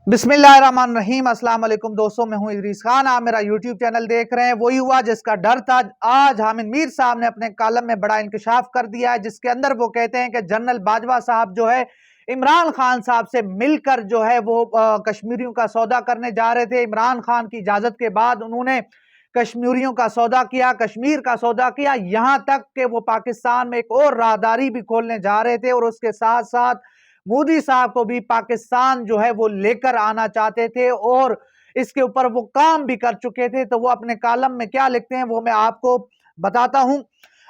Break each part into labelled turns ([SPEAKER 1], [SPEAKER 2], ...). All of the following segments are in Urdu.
[SPEAKER 1] بسم اللہ الرحمن الرحیم۔ السلام علیکم دوستوں، میں ہوں ادریس خان۔ آپ میرا یوٹیوب چینل دیکھ رہے ہیں۔ وہی ہوا جس کا ڈر تھا۔ آج حامد میر صاحب نے اپنے کالم میں بڑا انکشاف کر دیا ہے، جس کے اندر وہ کہتے ہیں کہ جنرل باجوہ صاحب جو ہے عمران خان صاحب سے مل کر جو ہے وہ کشمیریوں کا سودا کرنے جا رہے تھے۔ عمران خان کی اجازت کے بعد انہوں نے کشمیریوں کا سودا کیا، کشمیر کا سودا کیا، یہاں تک کہ وہ پاکستان میں ایک اور راہداری بھی کھولنے جا رہے تھے، اور اس کے ساتھ ساتھ مودی صاحب کو بھی پاکستان جو ہے وہ لے کر آنا چاہتے تھے، اور اس کے اوپر وہ کام بھی کر چکے تھے۔ تو وہ اپنے کالم میں کیا لکھتے ہیں وہ میں آپ کو بتاتا ہوں۔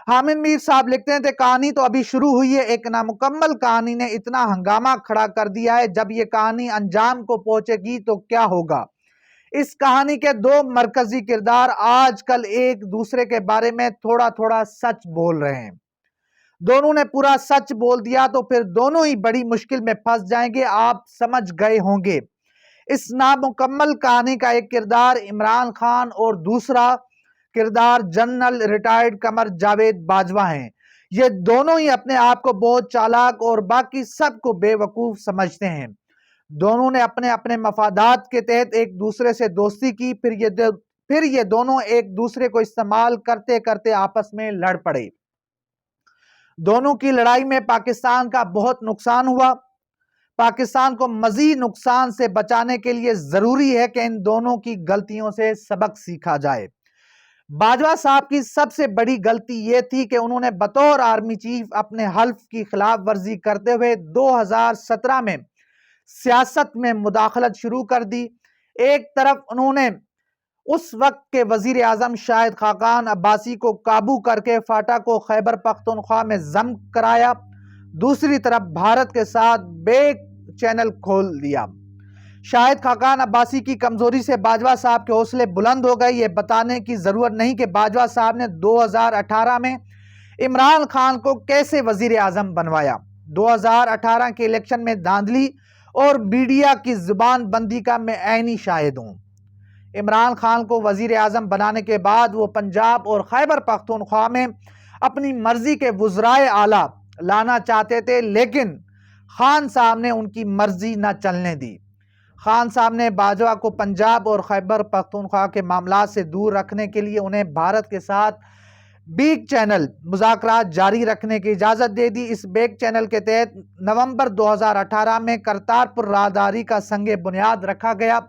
[SPEAKER 1] حامد میر صاحب لکھتے ہیں کہ کہانی تو ابھی شروع ہوئی ہے، ایک نامکمل کہانی نے اتنا ہنگامہ کھڑا کر دیا ہے، جب یہ کہانی انجام کو پہنچے گی تو کیا ہوگا۔ اس کہانی کے دو مرکزی کردار آج کل ایک دوسرے کے بارے میں تھوڑا تھوڑا سچ بول رہے ہیں۔ دونوں نے پورا سچ بول دیا تو پھر دونوں ہی بڑی مشکل میں پھنس جائیں گے، آپ سمجھ گئے ہوں گے۔ اس نامکمل کہانی کا ایک کردار عمران خان اور دوسرا کردار جنرل ریٹائرڈ قمر جاوید باجوہ ہیں۔ یہ دونوں ہی اپنے آپ کو بہت چالاک اور باقی سب کو بے وقوف سمجھتے ہیں۔ دونوں نے اپنے اپنے مفادات کے تحت ایک دوسرے سے دوستی کی، پھر یہ دونوں ایک دوسرے کو استعمال کرتے کرتے آپس میں لڑ پڑے۔ دونوں کی لڑائی میں پاکستان کا بہت نقصان ہوا۔ پاکستان کو مزید نقصان سے بچانے کے لیے ضروری ہے کہ ان دونوں کی غلطیوں سے سبق سیکھا جائے۔ باجوہ صاحب کی سب سے بڑی غلطی یہ تھی کہ انہوں نے بطور آرمی چیف اپنے حلف کی خلاف ورزی کرتے ہوئے 2017 میں سیاست میں مداخلت شروع کر دی۔ ایک طرف انہوں نے اس وقت کے وزیر اعظم شاہد خاقان عباسی کو قابو کر کے فاٹا کو خیبر پختونخوا میں ضم کرایا، دوسری طرف بھارت کے ساتھ بیک چینل کھول دیا۔ شاہد خاقان عباسی کی کمزوری سے باجوہ صاحب کے حوصلے بلند ہو گئے۔ یہ بتانے کی ضرورت نہیں کہ باجوہ صاحب نے 2018 میں عمران خان کو کیسے وزیر اعظم بنوایا۔ 2018 کے الیکشن میں دھاندلی اور میڈیا کی زبان بندی کا میں عینی شاہد ہوں۔ عمران خان کو وزیر اعظم بنانے کے بعد وہ پنجاب اور خیبر پختونخوا میں اپنی مرضی کے وزرائے اعلیٰ لانا چاہتے تھے، لیکن خان صاحب نے ان کی مرضی نہ چلنے دی۔ خان صاحب نے باجوہ کو پنجاب اور خیبر پختونخوا کے معاملات سے دور رکھنے کے لیے انہیں بھارت کے ساتھ بیک چینل مذاکرات جاری رکھنے کی اجازت دے دی۔ اس بیک چینل کے تحت نومبر 2018 میں کرتارپور راہداری کا سنگ بنیاد رکھا گیا۔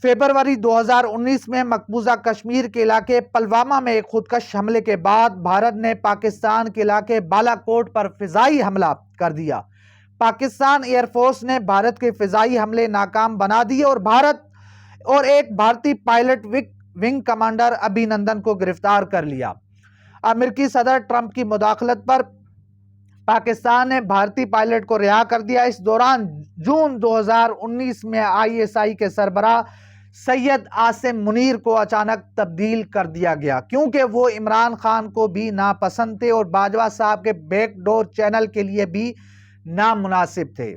[SPEAKER 1] فروری 2019 میں مقبوضہ کشمیر کے علاقے پلوامہ میں ایک خودکش حملے کے بعد بھارت نے پاکستان کے علاقے بالا کوٹ پر فضائی حملہ کر دیا۔ پاکستان ایئر فورس نے بھارت کے فضائی حملے ناکام بنا دیے اور ایک بھارتی پائلٹ ونگ کمانڈر ابھی نندن کو گرفتار کر لیا۔ امریکی صدر ٹرمپ کی مداخلت پر پاکستان نے بھارتی پائلٹ کو رہا کر دیا۔ اس دوران جون 2019 میں ISI کے سربراہ سید عاصم منیر کو اچانک تبدیل کر دیا گیا، کیونکہ وہ عمران خان کو بھی ناپسند تھے اور باجوہ صاحب کے بیک ڈور چینل کے لیے بھی نامناسب تھے۔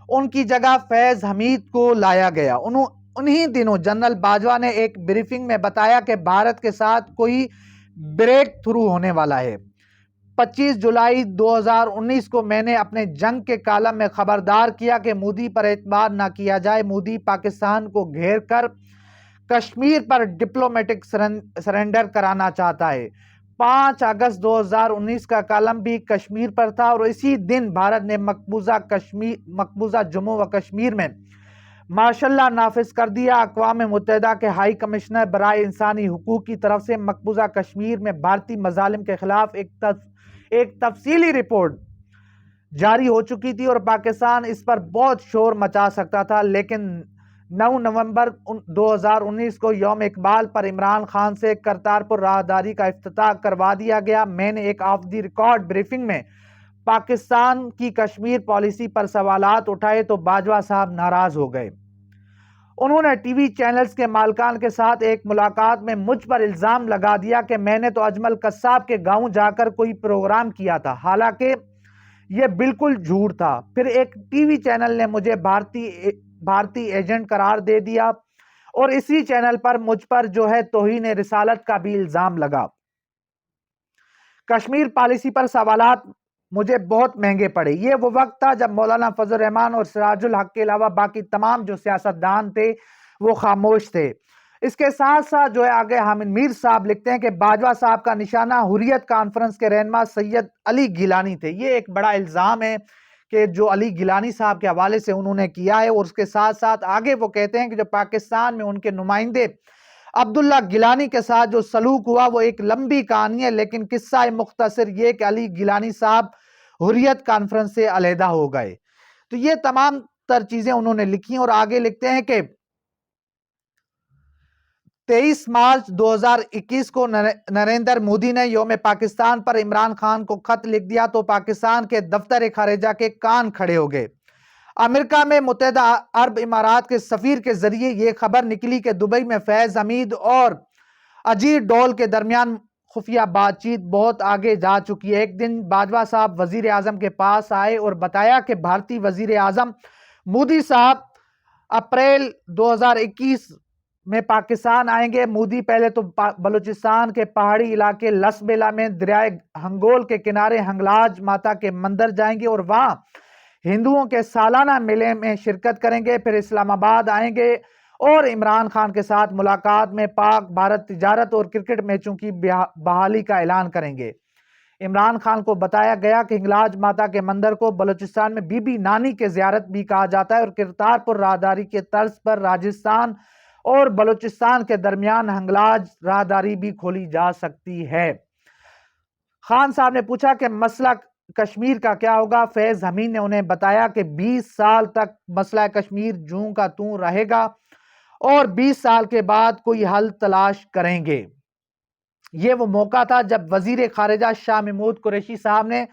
[SPEAKER 1] ان کی جگہ فیض حمید کو لایا گیا۔ انہی دنوں جنرل باجوہ نے ایک بریفنگ میں بتایا کہ بھارت کے ساتھ کوئی بریک تھرو ہونے والا ہے۔ 25 جولائی 2019 کو میں نے اپنے جنگ کے کالم میں خبردار کیا کہ مودی پر اعتماد نہ کیا جائے۔ مودی پاکستان کو گھیر کر کشمیر پر ڈپلومیٹک سرنڈر کرانا چاہتا ہے۔ 5 اگست 2019 کا کالم بھی کشمیر پر تھا، اور اسی دن بھارت نے مقبوضہ جموں و کشمیر میں مارشل لا نافذ کر دیا۔ اقوام متحدہ کے ہائی کمشنر برائے انسانی حقوق کی طرف سے مقبوضہ کشمیر میں بھارتی مظالم کے خلاف ایک تفصیلی رپورٹ جاری ہو چکی تھی، اور پاکستان اس پر بہت شور مچا سکتا تھا، لیکن 9 نومبر 2019 کو یوم اقبال پر عمران خان سے کرتارپور راہداری کا افتتاح کروا دیا گیا۔ میں نے ایک آف دی ریکارڈ بریفنگ میں پاکستان کی کشمیر پالیسی پر سوالات اٹھائے تو باجوہ صاحب ناراض ہو گئے۔ انہوں نے ٹی وی چینلز کے مالکان کے ساتھ ایک ملاقات میں مجھ پر الزام لگا دیا کہ میں نے تو اجمل قصاب کے گاؤں جا کر کوئی پروگرام کیا تھا، حالانکہ یہ بالکل جھوٹ تھا۔ پھر ایک ٹی وی چینل نے مجھے بھارتی ایجنٹ قرار دے دیا، اور اسی چینل پر مجھ پر جو ہے توہین رسالت کا بھی الزام لگا۔ کشمیر پالیسی پر سوالات مجھے بہت مہنگے پڑے۔ یہ وہ وقت تھا جب مولانا فضل الرحمان اور سراج الحق کے علاوہ باقی تمام جو سیاستدان تھے وہ خاموش تھے۔ اس کے ساتھ ساتھ جو ہے آگے حامد میر صاحب لکھتے ہیں کہ باجوہ صاحب کا نشانہ حریت کانفرنس کے رہنما سید علی گیلانی تھے۔ یہ ایک بڑا الزام ہے کہ جو علی گیلانی صاحب کے حوالے سے انہوں نے کیا ہے، اور اس کے ساتھ ساتھ آگے وہ کہتے ہیں کہ جو پاکستان میں ان کے نمائندے عبداللہ گیلانی کے ساتھ جو سلوک ہوا وہ ایک لمبی کہانی ہے، لیکن قصہ مختصر یہ کہ علی گیلانی صاحب حریت کانفرنس سے علیحدہ ہو گئے۔ تو یہ تمام تر چیزیں انہوں نے لکھی، اور آگے لکھتے ہیں کہ 23 مارچ 2021 کو نریندر مودی نے یوم پاکستان پر عمران خان کو خط لکھ دیا تو پاکستان کے دفتر خارجہ کے کان کھڑے ہو گئے۔ امریکہ میں متحدہ عرب امارات کے سفیر کے ذریعے یہ خبر نکلی کہ دبئی میں فیض حمید اور اجیت ڈول کے درمیان خفیہ بات چیت بہت آگے جا چکی ہے۔ ایک دن باجوہ صاحب وزیر اعظم کے پاس آئے اور بتایا کہ بھارتی وزیر اعظم مودی صاحب اپریل 2021 میں پاکستان آئیں گے۔ مودی پہلے تو بلوچستان کے پہاڑی علاقے لس بیلا میں دریائے ہنگول کے کنارے ہنگلاج ماتا کے مندر جائیں گے اور وہاں ہندوؤں کے سالانہ میلے میں شرکت کریں گے۔ پھر اسلام آباد آئیں گے اور عمران خان کے ساتھ ملاقات میں پاک بھارت تجارت اور کرکٹ میچوں کی بحالی کا اعلان کریں گے۔ عمران خان کو بتایا گیا کہ ہنگلاج ماتا کے مندر کو بلوچستان میں بی بی نانی کے زیارت بھی کہا جاتا ہے، اور کرتارپور راہداری کے طرز پر راجستھان اور بلوچستان کے درمیان ہنگلاج راہداری بھی کھولی جا سکتی ہے۔ خان صاحب نے پوچھا کہ مسئلہ کشمیر کا کیا ہوگا؟ فیض حمید نے انہیں بتایا کہ 20 سال تک مسئلہ کشمیر جوں کا توں رہے گا اور 20 سال کے بعد کوئی حل تلاش کریں گے۔ یہ وہ موقع تھا جب وزیر خارجہ شاہ محمود قریشی صاحب نے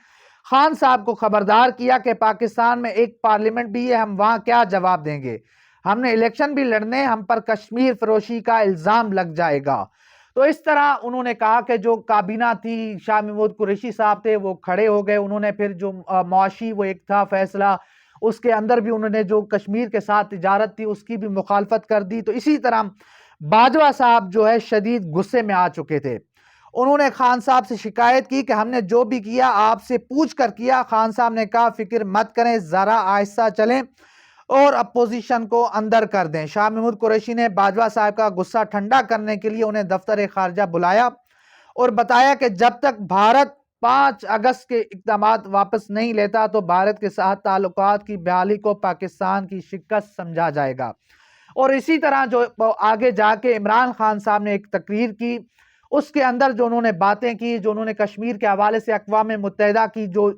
[SPEAKER 1] خان صاحب کو خبردار کیا کہ پاکستان میں ایک پارلیمنٹ بھی ہے، ہم وہاں کیا جواب دیں گے؟ ہم نے الیکشن بھی لڑنے، ہم پر کشمیر فروشی کا الزام لگ جائے گا۔ تو اس طرح انہوں نے کہا کہ جو کابینہ تھی، شاہ محمود قریشی صاحب تھے وہ کھڑے ہو گئے۔ انہوں نے پھر جو معاشی وہ ایک تھا فیصلہ، اس کے اندر بھی انہوں نے جو کشمیر کے ساتھ تجارت تھی اس کی بھی مخالفت کر دی۔ تو اسی طرح باجوہ صاحب جو ہے شدید غصے میں آ چکے تھے۔ انہوں نے خان صاحب سے شکایت کی کہ ہم نے جو بھی کیا آپ سے پوچھ کر کیا۔ خان صاحب نے کہا فکر مت کریں، ذرا آہستہ چلیں اور اپوزیشن کو اندر کر دیں۔ شاہ محمود قریشی نے باجوہ صاحب کا غصہ ٹھنڈا کرنے کے لیے انہیں دفتر خارجہ بلایا اور بتایا کہ جب تک بھارت 5 اگست کے اقدامات واپس نہیں لیتا تو بھارت کے ساتھ تعلقات کی بحالی کو پاکستان کی شکست سمجھا جائے گا۔ اور اسی طرح جو آگے جا کے عمران خان صاحب نے ایک تقریر کی، اس کے اندر جو انہوں نے باتیں کی، جو انہوں نے کشمیر کے حوالے سے اقوام متحدہ کی جو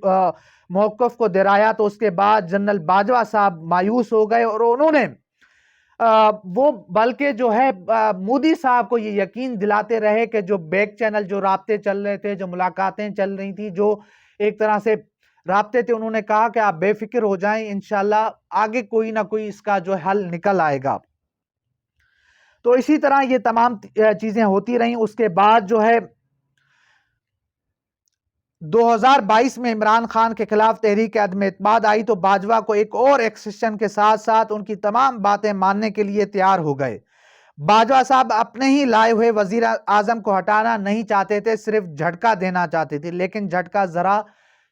[SPEAKER 1] موقف کو دہرایا، تو اس کے بعد جنرل باجوہ صاحب مایوس ہو گئے اور انہوں نے وہ بلکہ جو ہے مودی صاحب کو یہ یقین دلاتے رہے کہ جو بیک چینل جو رابطے چل رہے تھے، جو ملاقاتیں چل رہی تھی، جو ایک طرح سے رابطے تھے، انہوں نے کہا کہ آپ بے فکر ہو جائیں، انشاءاللہ آگے کوئی نہ کوئی اس کا جو حل نکل آئے گا۔ تو اسی طرح یہ تمام چیزیں ہوتی رہیں۔ اس کے بعد جو ہے 2022 میں عمران خان کے خلاف تحریک عدم اعتماد آئی تو باجوہ کو ایک اور ایکسیشن کے ساتھ ساتھ ان کی تمام باتیں ماننے کے لیے تیار ہو گئے۔ باجوہ صاحب اپنے ہی لائے ہوئے وزیر اعظم کو ہٹانا نہیں چاہتے تھے، صرف جھٹکا دینا چاہتے تھے، لیکن جھٹکا ذرا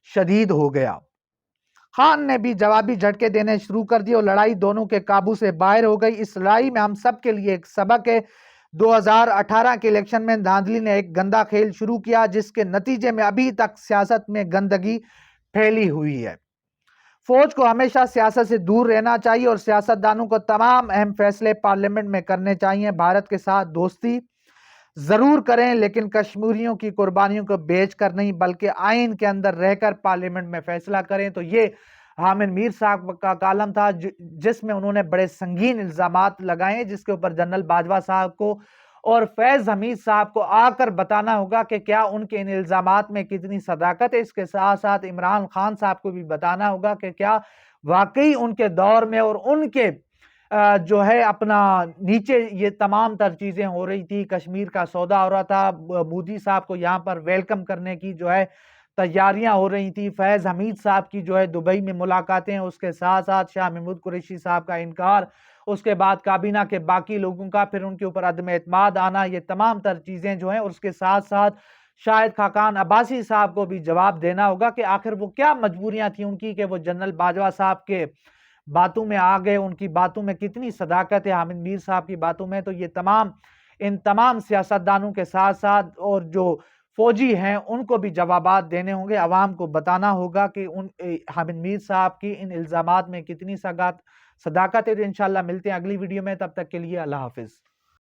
[SPEAKER 1] شدید ہو گیا۔ خان نے بھی جوابی جھٹکے دینے شروع کر دیے اور لڑائی دونوں کے قابو سے باہر ہو گئی۔ اس لڑائی میں ہم سب کے لیے ایک سبق ہے۔ 2018 کے الیکشن میں دھاندلی نے ایک گندا کھیل شروع کیا جس کے نتیجے میں ابھی تک سیاست میں گندگی پھیلی ہوئی ہے۔ فوج کو ہمیشہ سیاست سے دور رہنا چاہیے اور سیاستدانوں کو تمام اہم فیصلے پارلیمنٹ میں کرنے چاہیے۔ بھارت کے ساتھ دوستی ضرور کریں لیکن کشمیریوں کی قربانیوں کو بیچ کر نہیں، بلکہ آئین کے اندر رہ کر پارلیمنٹ میں فیصلہ کریں۔ تو یہ حامد میر صاحب کا کالم تھا جس میں انہوں نے بڑے سنگین الزامات لگائے، جس کے اوپر جنرل باجوہ صاحب کو اور فیض حمید صاحب کو آ کر بتانا ہوگا کہ کیا ان کے ان الزامات میں کتنی صداقت ہے۔ اس کے ساتھ ساتھ عمران خان صاحب کو بھی بتانا ہوگا کہ کیا واقعی ان کے دور میں اور ان کے جو ہے اپنا نیچے یہ تمام تر چیزیں ہو رہی تھی، کشمیر کا سودا ہو رہا تھا، مودی صاحب کو یہاں پر ویلکم کرنے کی جو ہے تیاریاں ہو رہی تھی، فیض حمید صاحب کی جو ہے دبئی میں ملاقاتیں، اس کے ساتھ ساتھ شاہ محمود قریشی صاحب کا انکار، اس کے بعد کابینہ کے باقی لوگوں کا پھر ان کے اوپر عدم اعتماد آنا، یہ تمام تر چیزیں جو ہیں، اور اس کے ساتھ ساتھ شاہد خاقان عباسی صاحب کو بھی جواب دینا ہوگا کہ آخر وہ کیا مجبوریاں تھیں ان کی کہ وہ جنرل باجوہ صاحب کے باتوں میں آ گئے، ان کی باتوں میں کتنی صداقت ہے حامد میر صاحب کی باتوں میں۔ تو یہ ان تمام سیاستدانوں کے ساتھ ساتھ اور جو فوجی ہیں ان کو بھی جوابات دینے ہوں گے، عوام کو بتانا ہوگا کہ حامد میر صاحب کی ان الزامات میں کتنی صداقت ہے۔ انشاءاللہ ملتے ہیں اگلی ویڈیو میں، تب تک کے لیے اللہ حافظ۔